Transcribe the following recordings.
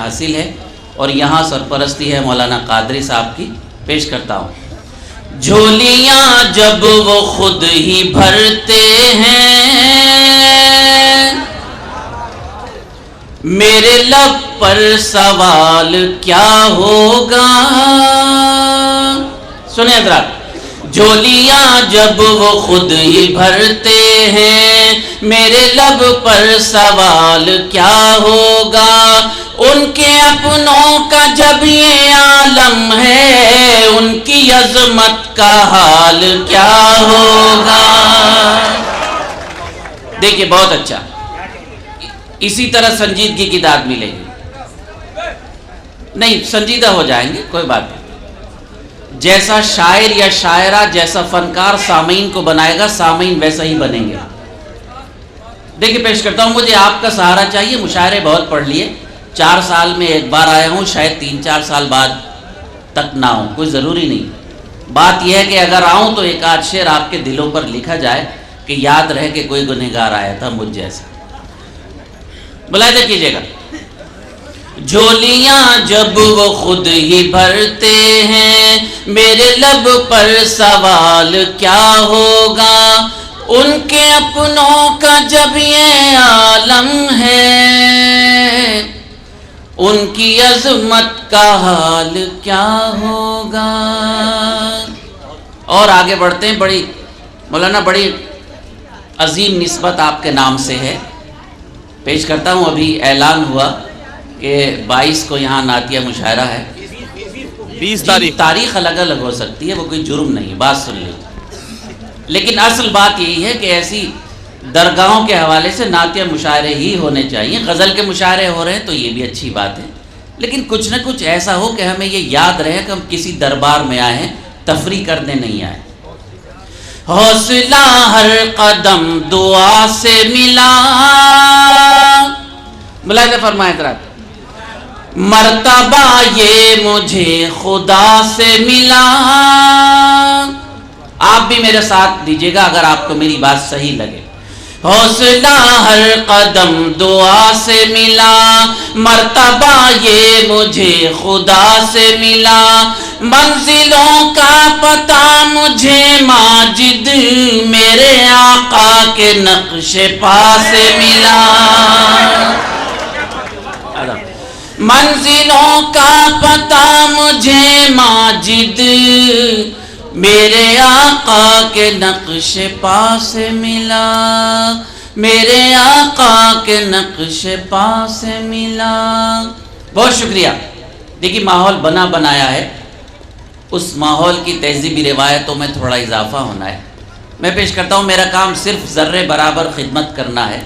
حاصل ہے، اور یہاں سرپرستی ہے مولانا قادری صاحب کی. پیش کرتا ہوں. جھولیاں جب وہ خود ہی بھرتے ہیں، میرے لب پر سوال کیا ہوگا. سنیں حضرات. جھولیاں جب وہ خود ہی بھرتے ہیں، میرے لب پر سوال کیا ہوگا. ان کے اپنوں کا جب یہ عالم ہے، ان کی عظمت کا حال کیا ہوگا. دیکھیے بہت اچھا. اسی طرح سنجیدگی کی داد ملے گی. نہیں سنجیدہ ہو جائیں گے، کوئی بات نہیں. جیسا شاعر یا شاعرہ، جیسا فنکار سامعین کو بنائے گا، سامعین ویسا ہی بنیں گے. دیکھیں پیش کرتا ہوں. مجھے آپ کا سہارا چاہیے. مشاعرے بہت پڑھ لیے. 4 سال میں ایک بار آیا ہوں، شاید 3-4 سال بعد تک نہ ہوں، کوئی ضروری نہیں. بات یہ ہے کہ اگر آؤں تو ایک آدھ شعر آپ کے دلوں پر لکھا جائے کہ یاد رہے کہ کوئی گنہگار آیا تھا مجھ جیسا. ملاحظہ کیجیے گا. جھولیاں جب وہ خود ہی بھرتے ہیں، میرے لب پر سوال کیا ہوگا. ان کے اپنوں کا جب یہ عالم ہے، ان کی عظمت کا حال کیا ہوگا. اور آگے بڑھتے ہیں. بڑی مولانا بڑی عظیم نسبت آپ کے نام سے ہے. پیش کرتا ہوں. ابھی اعلان ہوا کہ 22 کو یہاں نعتیہ مشاعرہ ہے. 20 تاریخ الگ الگ ہو سکتی ہے، وہ کوئی جرم نہیں. بات سن لیجیے. لیکن اصل بات یہی ہے کہ ایسی درگاہوں کے حوالے سے نعتیہ مشاعرے ہی ہونے چاہیے. غزل کے مشاعرے ہو رہے ہیں تو یہ بھی اچھی بات ہے، لیکن کچھ نہ کچھ ایسا ہو کہ ہمیں یہ یاد رہے کہ ہم کسی دربار میں آئے ہیں، تفریح کرنے نہیں آئے. حوصلہ ہر قدم دعا سے ملا. ملاحظہ فرمائیں حضرات. مرتبہ یہ مجھے خدا سے ملا. آپ بھی میرے ساتھ دیجیے گا اگر آپ کو میری بات صحیح لگے. حوصلہ ہر قدم دعا سے ملا، مرتبہ یہ مجھے خدا سے ملا. منزلوں کا پتہ مجھے ماجد میرے آقا کے نقش پا سے ملا. منزلوں کا پتہ مجھے ماجد میرے آقا کے نقش پا سے ملا. میرے آقا کے نقش پا سے ملا. بہت شکریہ. دیکھیے ماحول بنا بنایا ہے، اس ماحول کی تہذیبی روایتوں میں تھوڑا اضافہ ہونا ہے. میں پیش کرتا ہوں. میرا کام صرف ذرے برابر خدمت کرنا ہے.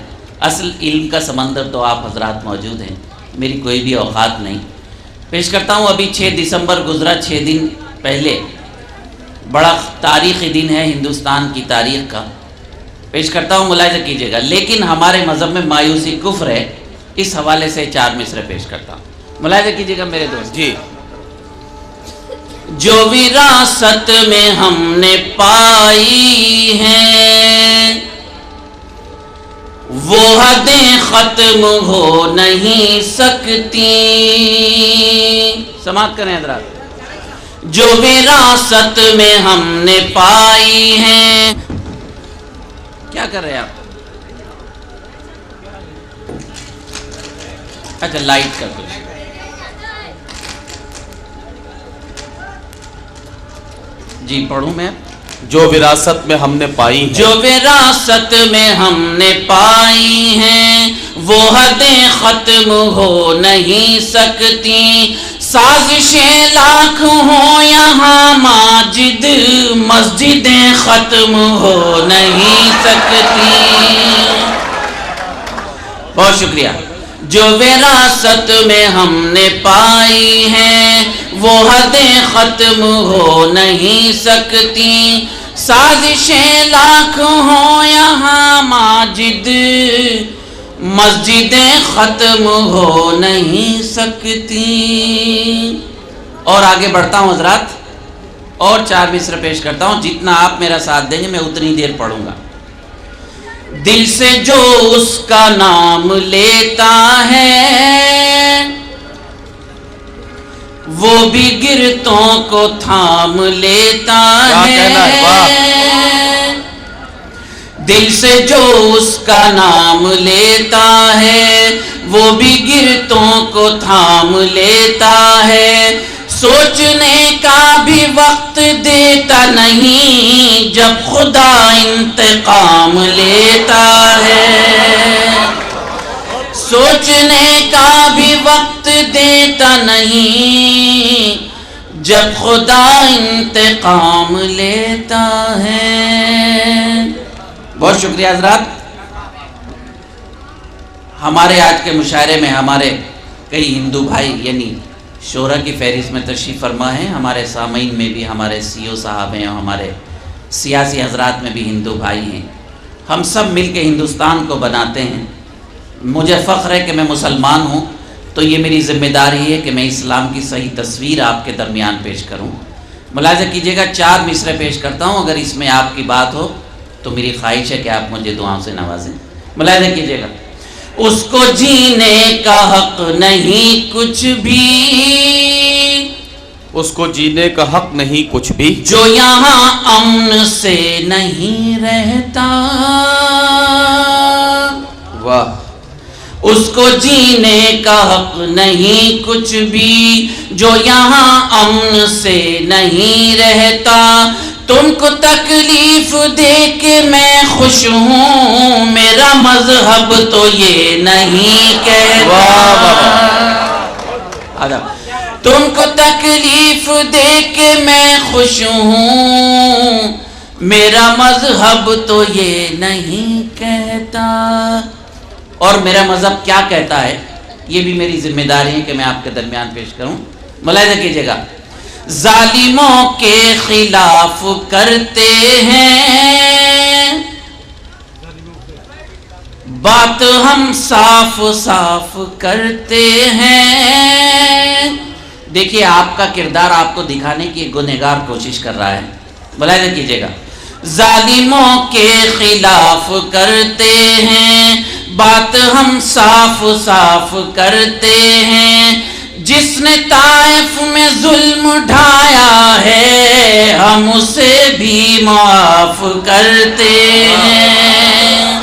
اصل علم کا سمندر تو آپ حضرات موجود ہیں، میری کوئی بھی اوقات نہیں. پیش کرتا ہوں. ابھی 6 دسمبر گزرا. 6 دن پہلے بڑا تاریخی دن ہے ہندوستان کی تاریخ کا. پیش کرتا ہوں. ملاحظہ کیجیے گا. لیکن ہمارے مذہب میں مایوسی کفر ہے. اس حوالے سے 4 مصرے پیش کرتا ہوں. ملاحظہ کیجیے گا میرے دوست. جی. جو وراثت میں ہم نے پائی ہیں، وہ حدیں ختم ہو نہیں سکتی. سماعت کریں حضرات. جو وراثت میں ہم نے پائی ہیں. کیا کر رہے ہیں آپ؟ اچھا لائٹ کر دو. جی پڑھوں میں. جو وراثت میں ہم نے پائی ہیں، جو وراثت میں ہم نے پائی ہیں، وہ حدیں ختم ہو نہیں سکتی. سازشیں لاکھ ہوں یہاں ماجد، مسجدیں ختم ہو نہیں سکتی. بہت شکریہ. جو وراثت میں ہم نے پائی ہیں، وہ حدیں ختم ہو نہیں سکتی. سازشیں لاکھ ہوں یہاں ماجد، مسجدیں ختم ہو نہیں سکتی. اور آگے بڑھتا ہوں حضرات. اور 4 مصرے پیش کرتا ہوں. جتنا آپ میرا ساتھ دیں گے میں اتنی دیر پڑھوں گا. دل سے جو اس کا نام لیتا ہے، وہ بھی گرتوں کو تھام لیتا ہے، دل سے جو اس کا نام لیتا ہے وہ بھی گرتوں کو تھام لیتا ہے، سوچنے کا بھی وقت دیتا نہیں جب خدا انتقام لیتا ہے، سوچنے کا بھی وقت دیتا نہیں جب خدا انتقام لیتا ہے۔ بہت شکریہ حضرات۔ ہمارے آج کے مشاعرے میں ہمارے کئی ہندو بھائی یعنی شورا کی فہرست میں تشریف فرما ہیں، ہمارے سامعین میں بھی ہمارے سی او صاحب ہیں اور ہمارے سیاسی حضرات میں بھی ہندو بھائی ہیں، ہم سب مل کے ہندوستان کو بناتے ہیں۔ مجھے فخر ہے کہ میں مسلمان ہوں، تو یہ میری ذمہ داری ہے کہ میں اسلام کی صحیح تصویر آپ کے درمیان پیش کروں۔ ملاحظہ کیجئے گا 4 مصرعے پیش کرتا ہوں، اگر اس میں آپ کی بات ہو تو میری خواہش ہے کہ آپ مجھے دعاؤں سے نوازیں۔ ملاحظہ کیجئے گا۔ اس کو جینے کا حق نہیں کچھ بھی، اس کو جینے کا حق نہیں کچھ بھی، جو یہاں امن سے نہیں رہتا، واہ، اس کو جینے کا حق نہیں کچھ بھی جو یہاں امن سے نہیں رہتا، تم کو تکلیف دے کے میں خوش ہوں، میرا مذہب تو یہ نہیں کہتا، تم کو تکلیف دے کے میں خوش ہوں، میرا مذہب تو یہ نہیں کہتا۔ اور میرا مذہب کیا کہتا ہے یہ بھی میری ذمہ داری ہے کہ میں آپ کے درمیان پیش کروں۔ ملاحظہ کیجئے گا۔ ظالموں کے خلاف کرتے ہیں بات ہم صاف صاف کرتے ہیں، دیکھیے آپ کا کردار آپ کو دکھانے کی گنہگار کوشش کر رہا ہے۔ ملاحظہ کیجئے گا۔ ظالموں کے خلاف کرتے ہیں بات ہم صاف صاف کرتے ہیں، جس نے طائف میں ظلم ڈھایا ہے ہم اسے بھی معاف کرتے ہیں،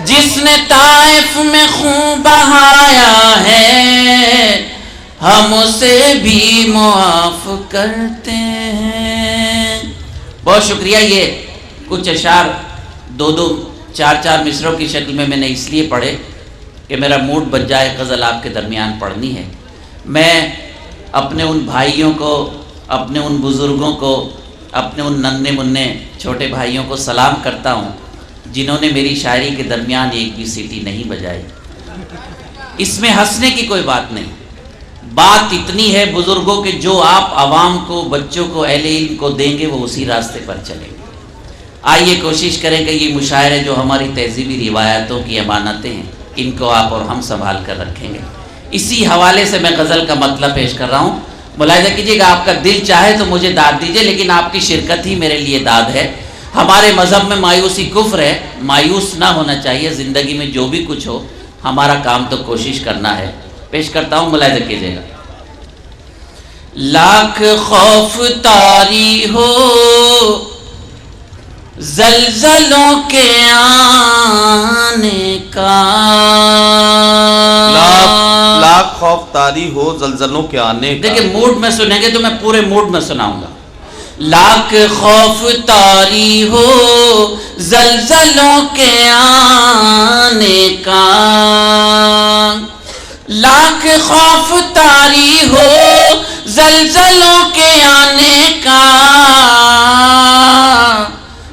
جس نے طائف میں خون بہایا ہے ہم اسے بھی معاف کرتے ہیں۔ بہت شکریہ۔ یہ کچھ اشعار 2 4 مصروں کی شکل میں نے اس لیے پڑھے کہ میرا موڈ بن جائے، غزل آپ کے درمیان پڑھنی ہے۔ میں اپنے ان بھائیوں کو، اپنے ان بزرگوں کو، اپنے ان ننھے منھے چھوٹے بھائیوں کو سلام کرتا ہوں جنہوں نے میری شاعری کے درمیان ایک بھی سیٹی نہیں بجائی۔ اس میں ہنسنے کی کوئی بات نہیں، بات اتنی ہے بزرگوں کہ جو آپ عوام کو، بچوں کو، اہل علم کو دیں گے وہ اسی راستے پر چلیں گے۔ آئیے کوشش کریں کہ یہ مشاعرے جو ہماری تہذیبی روایتوں کی امانتیں ہیں ان کو آپ اور ہم سنبھال کر رکھیں گے۔ اسی حوالے سے میں غزل کا مطلب پیش کر رہا ہوں۔ ملاحظہ کیجئے گا، آپ کا دل چاہے تو مجھے داد دیجئے، لیکن آپ کی شرکت ہی میرے لیے داد ہے۔ ہمارے مذہب میں مایوسی کفر ہے، مایوس نہ ہونا چاہیے۔ زندگی میں جو بھی کچھ ہو ہمارا کام تو کوشش کرنا ہے۔ پیش کرتا ہوں، ملاحظہ کیجئے گا۔ لاکھ خوف طاری ہو زلزلوں کے آنے کا، لاکھ خوف طاری ہو زلزلوں کے آنے کا۔ دیکھیں موڈ میں سنیں گے تو میں پورے موڈ میں سناؤں گا۔ لاکھ خوف طاری ہو زلزلوں کے آنے کا، لاکھ خوف طاری ہو زلزلوں کے آنے کا،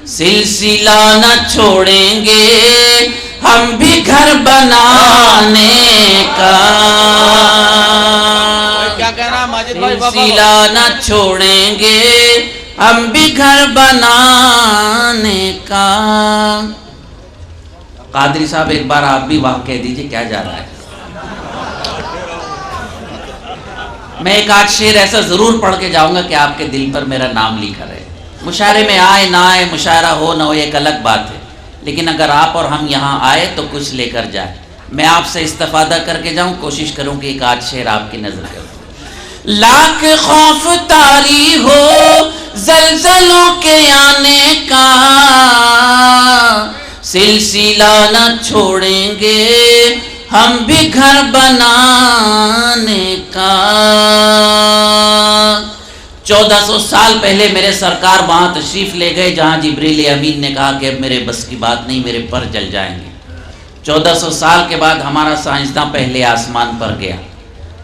سلسلہ نہ چھوڑیں گے ہم بھی گھر بنانے کا، سلسلہ نہ چھوڑیں گے ہم بھی گھر بنانے کا۔ قادری صاحب ایک بار آپ بھی واہ کہہ دیجئے کیا جا رہا ہے۔ میں ایک آدھ شعر ایسا ضرور پڑھ کے جاؤں گا کہ آپ کے دل پر میرا نام لکھا رہے۔ مشاعرے میں آئے نہ آئے، مشاعرہ ہو نہ ہو ایک الگ بات ہے، لیکن اگر آپ اور ہم یہاں آئے تو کچھ لے کر جائے۔ میں آپ سے استفادہ کر کے جاؤں، کوشش کروں کہ ایک آدھ شعر آپ کی نظر کروں۔ لاکھ خوف طاری ہو زلزلوں کے آنے کا، سلسلہ نہ چھوڑیں گے ہم بھی گھر بنانے کا۔ 1400 سال پہلے میرے سرکار وہاں تشریف لے گئے جہاں جبریل امین نے کہا کہ اب میرے بس کی بات نہیں، میرے پر جل جائیں گے۔ 1400 سال کے بعد ہمارا سائنسداں پہلے آسمان پر گیا۔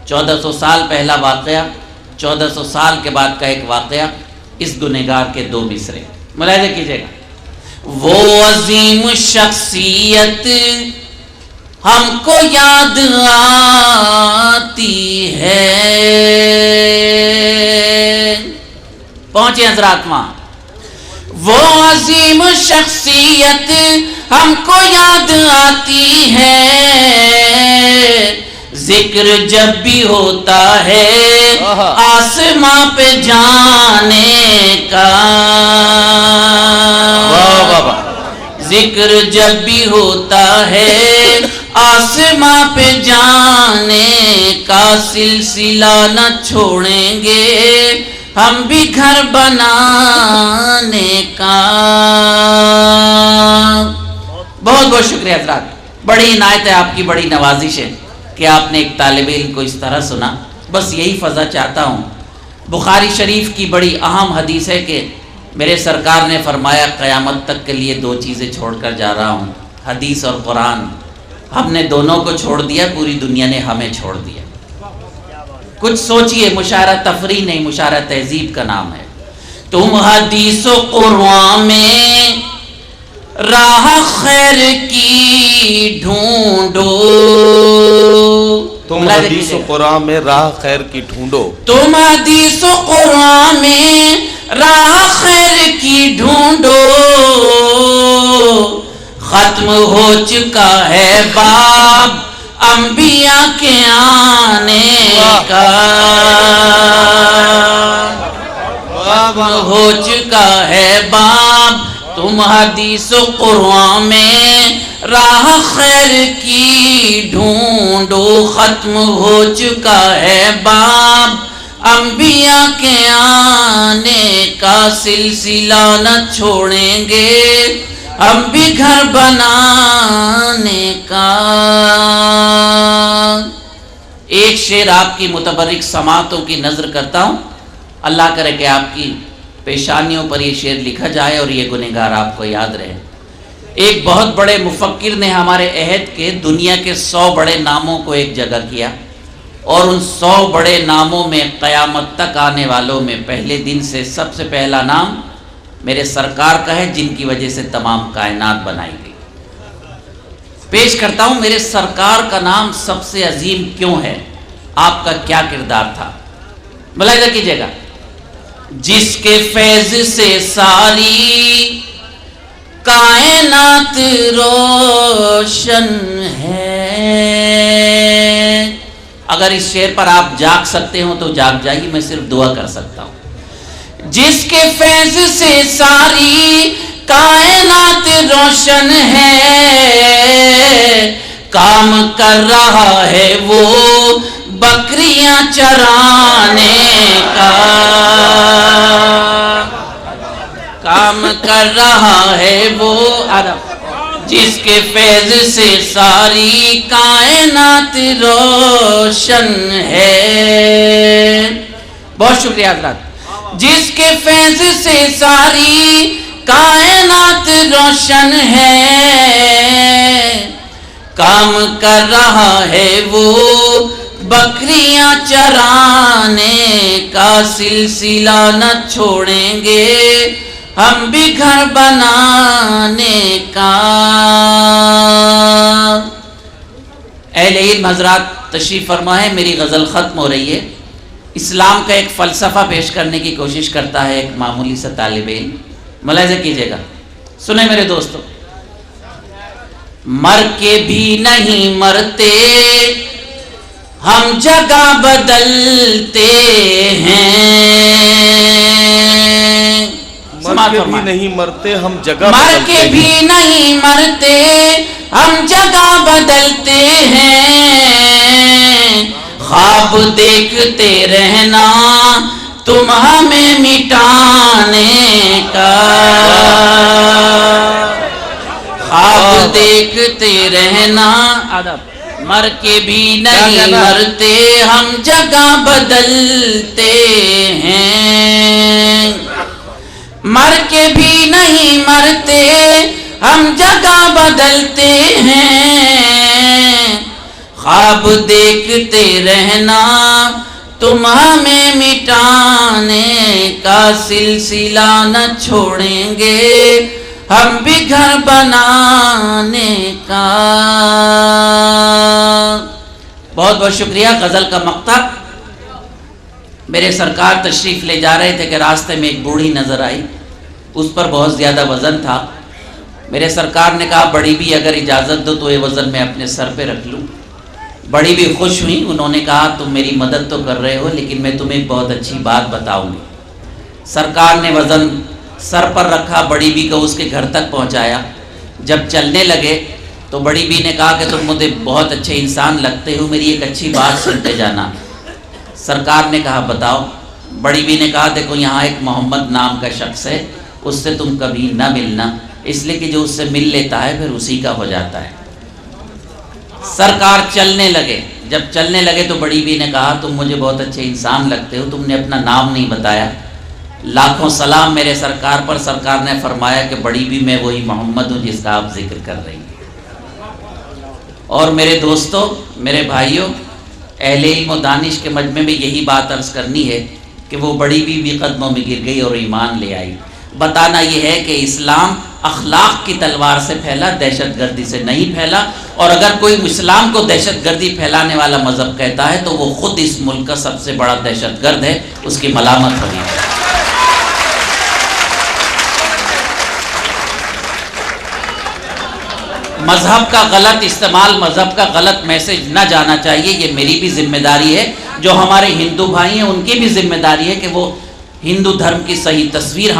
1400 سال پہلا واقعہ، 1400 سال کے بعد کا ایک واقعہ، اس گنہگار کے 2 مصرے ملاحظہ کیجئے گا۔ وہ عظیم شخصیت ہم کو یاد آتی ہے، پہنچے حضرات وہاں۔ وہ عظیم شخصیت ہم کو یاد آتی ہے، ذکر جب بھی ہوتا ہے آسماں پہ جانے کا، ذکر جب بھی ہوتا ہے آسماں پہ جانے کا، سلسلہ نہ چھوڑیں گے ہم بھی گھر بنانے کا۔ بہت بہت شکریہ حضرات، بڑی عنایت ہے آپ کی، بڑی نوازش ہے کہ آپ نے ایک طالب علم کو اس طرح سنا۔ بس یہی فضا چاہتا ہوں۔ بخاری شریف کی بڑی اہم حدیث ہے کہ میرے سرکار نے فرمایا قیامت تک کے لیے 2 چیزیں چھوڑ کر جا رہا ہوں، حدیث اور قرآن۔ ہم نے دونوں کو چھوڑ دیا، پوری دنیا نے ہمیں چھوڑ دیا۔ کچھ سوچئے، مشاعرہ تفریح نہیں، مشاعرہ تہذیب کا نام ہے۔ تم حدیث و قرآن میں راہ خیر کی ڈھونڈو، تم حدیث و قرآن میں راہ خیر کی ڈھونڈو، تم حدیث و قرآن میں راہ خیر کی ڈھونڈو، ختم ہو چکا ہے باب انبیاء کے آنے کا، ختم ہو چکا ہے باب تم حدیث و قرآن میں راہ خیر کی ڈھونڈو، ختم ہو چکا ہے باب انبیاء کے آنے کا، سلسلہ نہ چھوڑیں گے ہم بھی گھر بنانے کا۔ ایک شعر آپ کی متبرک سماعتوں کی نظر کرتا ہوں، اللہ کرے کہ آپ کی پیشانیوں پر یہ شعر لکھا جائے اور یہ گنہگار آپ کو یاد رہے۔ ایک بہت بڑے مفکر نے ہمارے عہد کے دنیا کے 100 بڑے ناموں کو ایک جگہ کیا، اور ان 100 بڑے ناموں میں قیامت تک آنے والوں میں پہلے دن سے سب سے پہلا نام میرے سرکار کا ہے، جن کی وجہ سے تمام کائنات بنائی گئی۔ پیش کرتا ہوں، میرے سرکار کا نام سب سے عظیم کیوں ہے، آپ کا کیا کردار تھا، ملاحظہ کیجئے گا۔ جس کے فیض سے ساری کائنات روشن ہے، اگر اس شعر پر آپ جاگ سکتے ہوں تو جاگ جائیے، میں صرف دعا کر سکتا ہوں۔ جس کے فیض سے ساری کائنات روشن ہے، کام کر رہا ہے وہ بکریاں چرانے کا، کام کر رہا ہے وہ جس کے فیض سے ساری کائنات روشن ہے۔ بہت شکریہ حضرات۔ جس کے فیض سے ساری کائنات روشن ہے، کام کر رہا ہے وہ بکریاں چرانے کا، سلسلہ نہ چھوڑیں گے ہم بھی گھر بنانے کا۔ اہل علم حضرات تشریف فرما ہے، میری غزل ختم ہو رہی ہے۔ اسلام کا ایک فلسفہ پیش کرنے کی کوشش کرتا ہے ایک معمولی سا طالب علم، ملاحظہ کیجئے گا، سنیں میرے دوستو۔ مر کے بھی نہیں مرتے ہم جگہ بدلتے ہیں، مر کے بھی نہیں مرتے ہم جگہ بدلتے ہیں، مر کے بھی نہیں مرتے ہم جگہ بدلتے ہیں، خواب دیکھتے رہنا تم ہمیں مٹانے کا، خواب دیکھتے رہنا، مر کے بھی نہیں مرتے ہم جگہ بدلتے ہیں، مر کے بھی نہیں مرتے ہم جگہ بدلتے ہیں، خواب دیکھتے رہنا تم ہمیں مٹانے کا، سلسلہ نہ چھوڑیں گے ہم بھی گھر بنانے کا۔ بہت بہت شکریہ۔ غزل کا مقطع میرے سرکار تشریف لے جا رہے تھے کہ راستے میں ایک بوڑھی نظر آئی، اس پر بہت زیادہ وزن تھا۔ میرے سرکار نے کہا بڑی بھی اگر اجازت دو تو یہ وزن میں اپنے سر پہ رکھ لوں۔ بڑی بھی خوش ہوئی، انہوں نے کہا تم میری مدد تو کر رہے ہو لیکن میں تمہیں ایک بہت اچھی بات بتاؤں گی۔ سرکار نے وزن سر پر رکھا، بڑی بی کو اس کے گھر تک پہنچایا۔ جب چلنے لگے تو بڑی بی نے کہا کہ تم مجھے بہت اچھے انسان لگتے ہو، میری ایک اچھی بات سنتے جانا۔ سرکار نے کہا بتاؤ۔ بڑی بی نے کہا دیکھو یہاں ایک محمد نام کا شخص ہے، اس سے تم کبھی نہ ملنا، اس لیے کہ جو اس سے مل لیتا ہے پھر اسی کا ہو جاتا ہے۔ سرکار چلنے لگے، جب چلنے لگے تو بڑی بی نے کہا تم مجھے بہت اچھے انسان لگتے ہو، تم نے اپنا نام نہیں بتایا۔ لاکھوں سلام میرے سرکار پر۔ سرکار نے فرمایا کہ بڑی بھی میں وہی محمد ہوں جس کا آپ ذکر کر رہی ہیں۔ اور میرے دوستوں، میرے بھائیوں، اہل علم و دانش کے مجمع میں یہی بات عرض کرنی ہے کہ وہ بڑی بھی قدموں میں گر گئی اور ایمان لے آئی۔ بتانا یہ ہے کہ اسلام اخلاق کی تلوار سے پھیلا، دہشت گردی سے نہیں پھیلا، اور اگر کوئی اسلام کو دہشت گردی پھیلانے والا مذہب کہتا ہے تو وہ خود اس ملک کا سب سے بڑا دہشت گرد ہے، اس کی ملامت ہونی ہے۔ مذہب کا غلط استعمال، مذہب کا غلط میسج نہ جانا چاہیے، یہ میری بھی ذمہ داری ہے، جو ہمارے ہندو بھائی ہیں ان کی بھی ذمہ داری ہے کہ وہ ہندو دھرم کی صحیح تصویر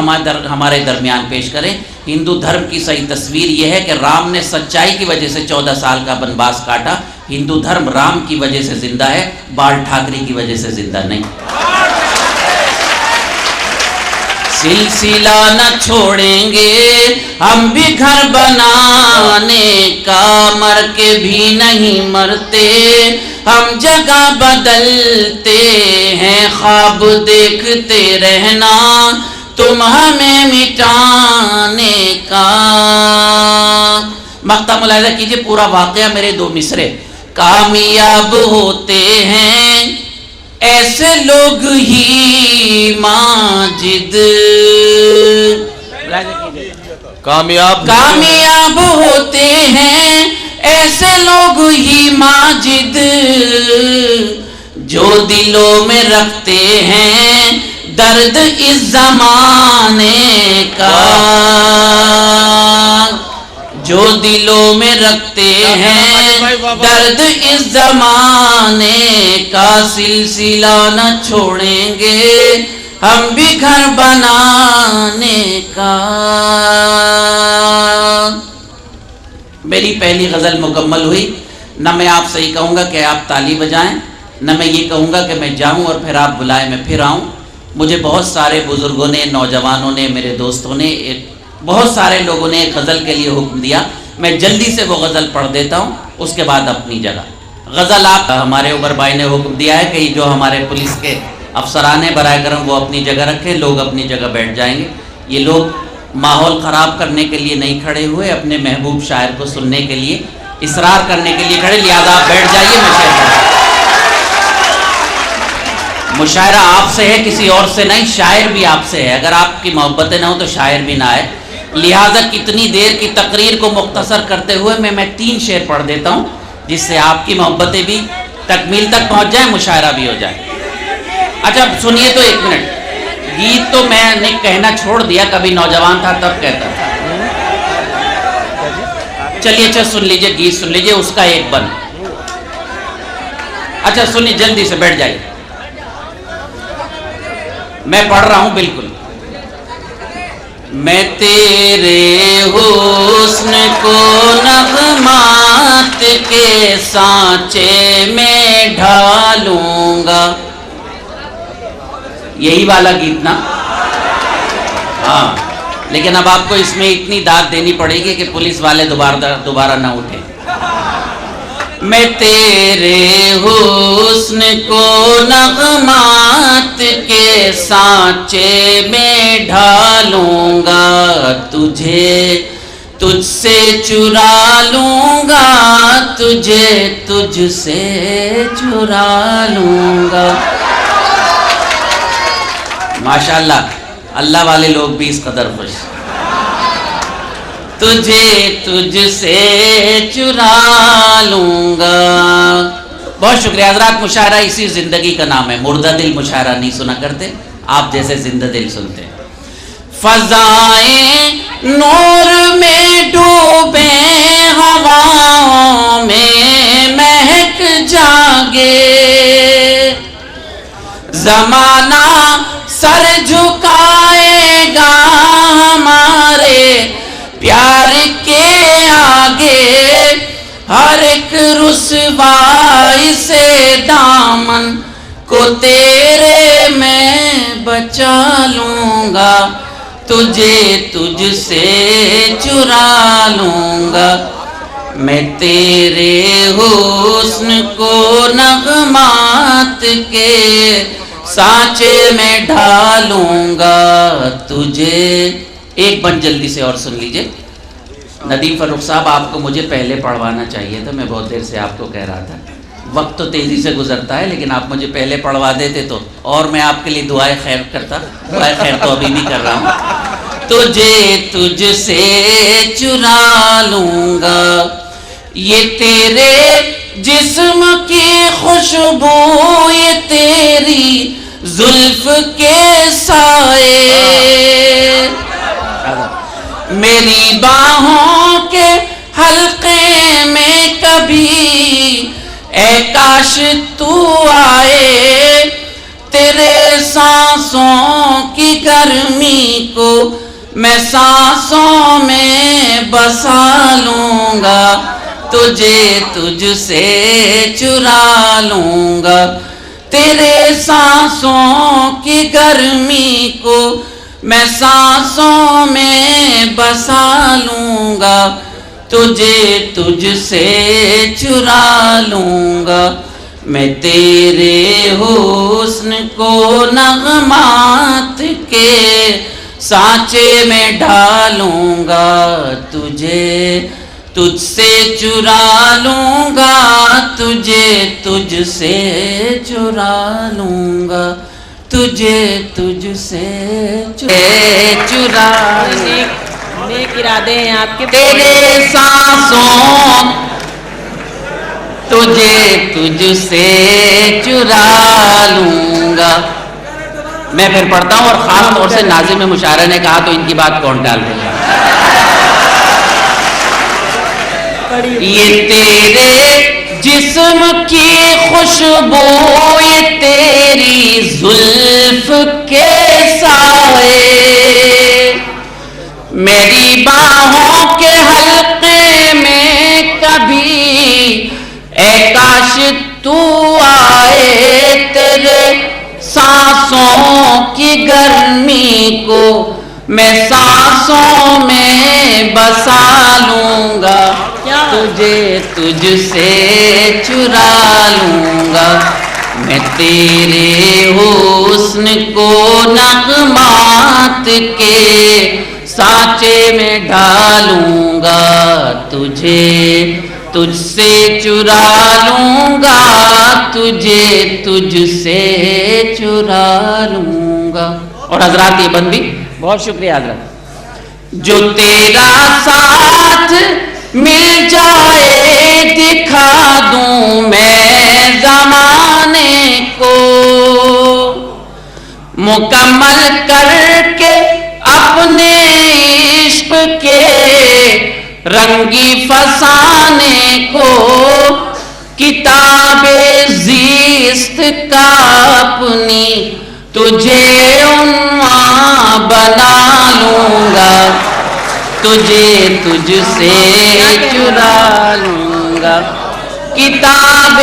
ہمارے درمیان پیش کریں۔ ہندو دھرم کی صحیح تصویر یہ ہے کہ رام نے سچائی کی وجہ سے 14 سال کا بنواس کاٹا۔ ہندو دھرم رام کی وجہ سے زندہ ہے، بال ٹھاکرے کی وجہ سے زندہ نہیں۔ سلسلہ نہ چھوڑیں گے ہم بھی گھر بنانے کا، مر کے بھی نہیں مرتے ہم جگہ بدلتے ہیں، خواب دیکھتے رہنا تم ہمیں مٹانے کا۔ مقطع ملاحظہ کیجئے، پورا واقعہ میرے 2 مصرے۔ کامیاب ہوتے ہیں ایسے لوگ ہی ماجد، کامیاب ہوتے ہیں ایسے لوگ ہی ماجد، جو دلوں میں رکھتے ہیں درد اس زمانے کا، جو دلوں میں رکھتے ہیں درد اس زمانے کا، سلسلہ نہ چھوڑیں گے ہم بھی گھر بنانے کا۔ میری پہلی غزل مکمل ہوئی۔ نہ میں آپ سے یہ کہوں گا کہ آپ تالی بجائیں، نہ میں یہ کہوں گا کہ میں جاؤں اور پھر آپ بلائیں میں پھر آؤں۔ مجھے بہت سارے بزرگوں نے، نوجوانوں نے، میرے دوستوں نے، بہت سارے لوگوں نے ایک غزل کے لیے حکم دیا، میں جلدی سے وہ غزل پڑھ دیتا ہوں، اس کے بعد اپنی جگہ غزل۔ آپ ہمارے عمر بھائی نے حکم دیا ہے کہ جو ہمارے پولیس کے افسران ہیں برائے کرم وہ اپنی جگہ رکھیں، لوگ اپنی جگہ بیٹھ جائیں گے۔ یہ لوگ ماحول خراب کرنے کے لیے نہیں کھڑے ہوئے، اپنے محبوب شاعر کو سننے کے لیے، اصرار کرنے کے لیے کھڑے، لہذا آپ بیٹھ جائیے۔ مشاعرہ آپ سے ہے، کسی اور سے نہیں، شاعر بھی آپ سے ہے۔ اگر آپ کی محبتیں نہ ہوں تو شاعر بھی نہ آئے، لہذا کتنی دیر کی تقریر کو مختصر کرتے ہوئے میں 3 شعر پڑھ دیتا ہوں، جس سے آپ کی محبتیں بھی تکمیل تک پہنچ جائیں، مشاعرہ بھی ہو جائے۔ اچھا سنیے تو 1 منٹ، گیت تو میں نے کہنا چھوڑ دیا، کبھی نوجوان تھا تب کہتا تھا۔ چلیے اچھا سن لیجئے، گیت سن لیجئے، اس کا ایک بند۔ اچھا سنیے، جلدی سے بیٹھ جائیے، میں پڑھ رہا ہوں بالکل۔ میں تیرے حسن کو نغمات کے سانچے میں ڈھالوں گا. یہی والا گیت نا؟ ہاں، لیکن اب آپ کو اس میں اتنی داد دینی پڑے گی کہ پولیس والے دوبارہ نہ اٹھیں. میں تیرے حسن کو نغمات کے سانچے میں ڈھالوں گا. تجھ سے چرا لوں گا, تجھ سے چرا لوں گا. ماشاءاللہ, اللہ والے لوگ بھی اس قدر خوش. تجھ سے چرا لوں گا. بہت شکریہ حضرات. مشاعرہ اسی زندگی کا نام ہے. مردہ دل مشاعرہ نہیں سنا کرتے, آپ جیسے زندہ دل سنتے. فضائیں نور میں ڈوبے, ہواؤں میں مہک جاگے, زمانہ سر جھکائے گا ہمارے پیار کے آگے. ہر ایک رسوائی سے دامن کو تیرے میں بچا لوں گا. تجھ سے چرا لوں گا. میں تیرے حسن کو نغمات کے سانچے میں ڈھالوں گا. ایک بند جلدی سے اور سن لیجئے. ندیم فروخ صاحب, آپ کو مجھے پہلے پڑھوانا چاہیے تھا. میں بہت دیر سے آپ کو کہہ رہا تھا. وقت تو تیزی سے گزرتا ہے, لیکن آپ مجھے پہلے پڑھوا دیتے تو اور میں آپ کے لیے دعائے خیر کرتا. دعائے خیر تو ابھی بھی کر رہا ہوں. تجھ سے چرا لوں گا. یہ تیرے جسم کی خوشبو, یہ تیری زلف کے سائے, میری باہوں کے حلقے میں کبھی اے کاش تو آئے. تیرے سانسوں کی گرمی کو میں سانسوں میں بسا لوں گا. تجھ سے چرا لوں گا. تیرے سانسوں کی گرمی کو میں سانسوں میں بسا لوں گا. تجھ سے چرا لوں گا. میں تیرے حسن کو نغمات کے سانچے میں ڈھالوں گا. تجھ سے چرا لوں گا. تجھ سے چرا لوں گا. تجھ سے چرا. نیک ارادے ہیں آپ کے. تیرے سانسوں تجھ سے چرا لوں گا. میں پھر پڑھتا ہوں, اور خاص طور سے ناظم مشاعرہ نے کہا تو ان کی بات کون ٹال دے گا. یہ تیرے جسم کی خوشبو, یہ تیری زلف کے سائے, میری باہوں کے حلقے میں کبھی اے کاش تو آئے. تیرے سانسوں کی گرمی کو میں سانسوں میں بسا لوں گا. تجھ سے چرا لوں گا. میں تیرے حسن کو نغمات کے سانچے میں ڈھالوں گا. تجھ سے چرا لوں گا. تجھ سے چرا لوں گا. اور حضرات یہ بند بھی بہت شکریہ حضرات. جو تیرا ساتھ مل جائے دکھا دوں میں زمانے کو, مکمل کر کے اپنے عشق کے رنگی فسانے کو. کتاب زیست کا اپنی تجھے عنوان بنا لوں گا تجھے تجھ سے چرا لوں گا کتاب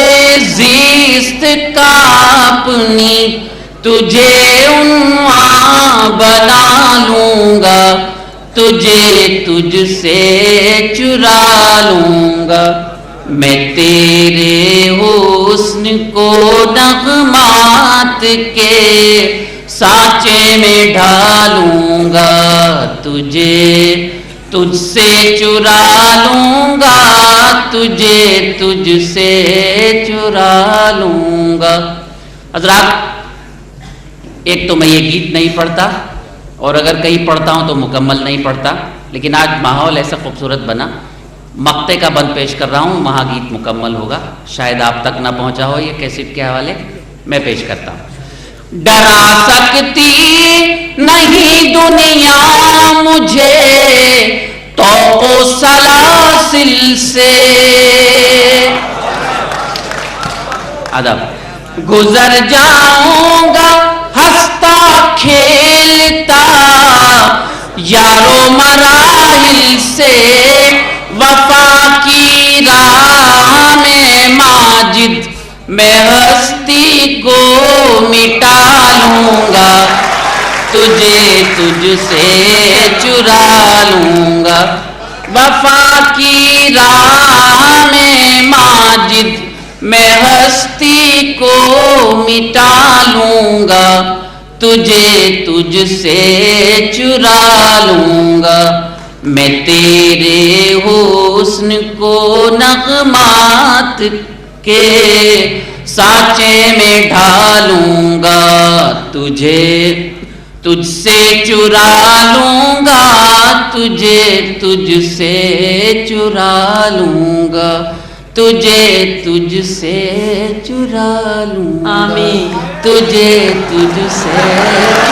زیست کا اپنی تجھے عنوان بنا لوں گا تجھے تجھ سے چرا لوں گا میں تیرے حسن کو نغمات کے سانچے میں ڈھالوں گا تجھے تجھ سے چرا لوں گا تجھے تجھ سے چرا لوں گا حضرات ایک تو میں یہ گیت نہیں پڑھتا اور اگر کہیں پڑھتا ہوں تو مکمل نہیں پڑھتا لیکن آج ماحول ایسا خوبصورت بنا مقطع کا بند پیش کر رہا ہوں وہاں گیت مکمل ہوگا شاید آپ تک نہ پہنچا ہو یہ کیسٹ کے حوالے میں پیش کرتا ہوں ڈرا سکتی نہیں دنیا مجھے طوق و سلاسل سے ادب گزر جاؤں گا ہنستا کھیلتا یارو مراحل سے وفا کی راہ میں ماجد میں ہستی کو مٹا لوں گا تجھے تجھ سے چرا لوں گا وفا کی راہ میں ماجد میں ہستی کو مٹا لوں گا تجھے تجھ سے چرا لوں گا میں تیرے حسن کو نغمات کے سانچے میں ڈھالوں گا تجھے تجھ سے چرا لوں گا تجھے تجھ سے چرا لوں گا تجھے تجھ سے چرا لوں گا آمین تجھے تجھ سے